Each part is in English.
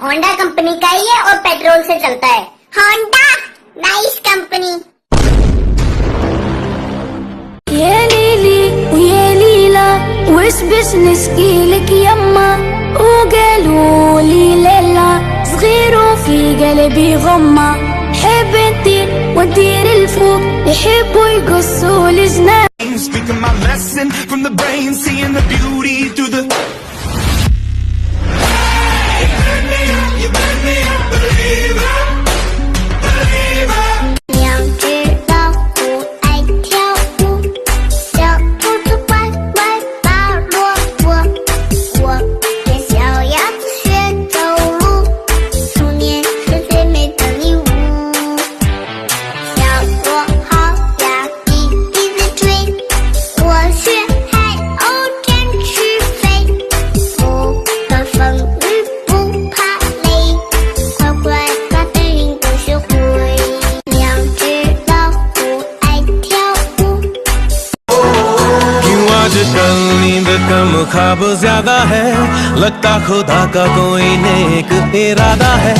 Honda company का ही है और पेट्रोल से चलता है। Honda nice company. يا ليلي ويا ليلى وش بزنس لك يما وقالوا لي ليلى صغير وفي قلبي غمة حب ندير وندير الفوق يحبوا يقصوا الجنان. Speaking my lesson from the brain, seeing the beauty through the. You burn me up, believer, believer. 两只老虎爱跳舞，小兔子乖乖拔萝卜，我跟小鸭子学走路，童年是最美的礼物。小螺号呀，滴滴地追，我学海鸥展翅飞，不怕风雨不怕累，乖乖把本领都学会。两只老虎爱跳舞。 क्यों आज कल नींद कम ख्वाब ज्यादा है, लगता खुदा का कोई नेक इरादा है।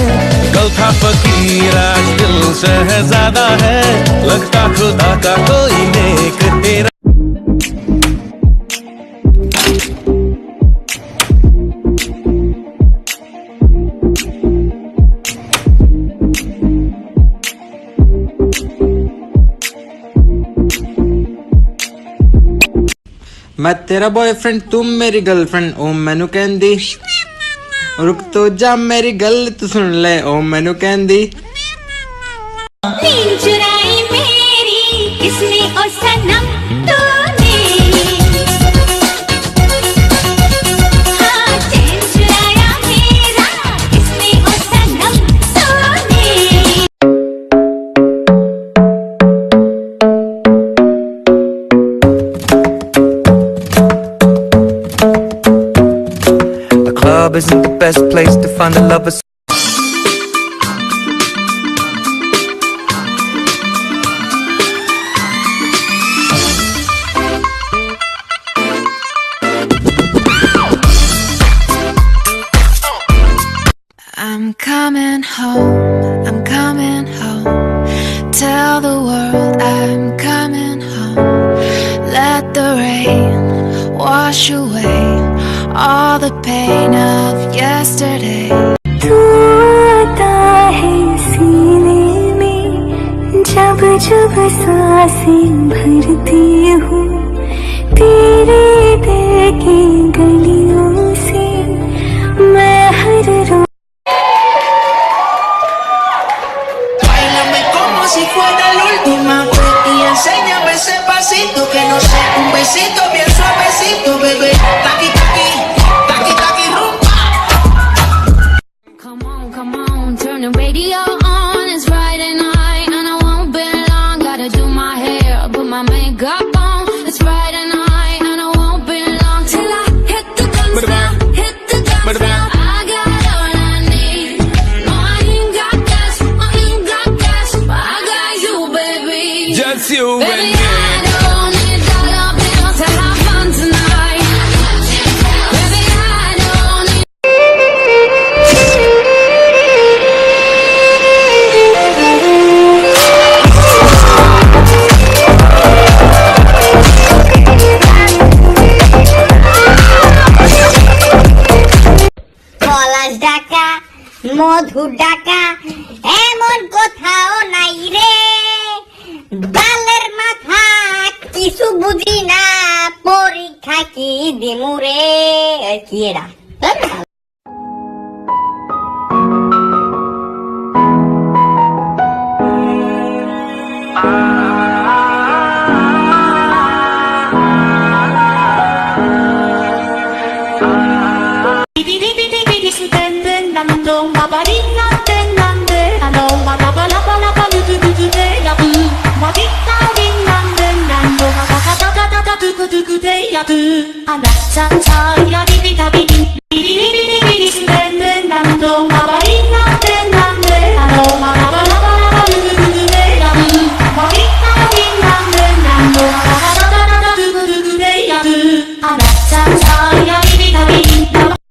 कल था फकीर आज दिल शहजादा है, लगता खुदा का कोई नेक इरादा। मैं तेरा बॉयफ्रेंड तुम मेरी गर्लफ्रेंड ओ मैनू कहंदी रुक तो जा मेरी गल तू सुन ले ओ मैनू कहंदी नींद चुराई मेरी किसने ओ सनम तूने हाँ चैन चुराया मेरा किसने ओ सनम तूने. A club isn't the best place to find a lover. I'm coming home, I'm coming home. Tell the world I'm coming home. Let the rain wash away all the pain of yesterday. तू आता है सीने में जब जब सांसें भरती हूँ तेरे दिल की गलियों से मैं हर रोज. Báilame como si fuera la última vez y enséñame ese pasito que no sé, un besito bien suavecito, bebé. Taqui taqui, taqui taqui rumba. Come on, turn the radio on. It's Friday night and I won't be long. Gotta do my hair, put my makeup on. It's Friday night and I won't be long till I hit the guns now, hit the guns now. I got all I need. No, I ain't got cash, I ain't got cash, but I got you, baby. Just you and Baby, me. I don't need dollar bills to have fun tonight. Baby, I don't need. পলাশ ডাকা মধু ডাকা এমন কোথাও নাই রে বালের মাথা কিছু বুঝি না পরীক্ষা কি দিমু রে কি এরা I'm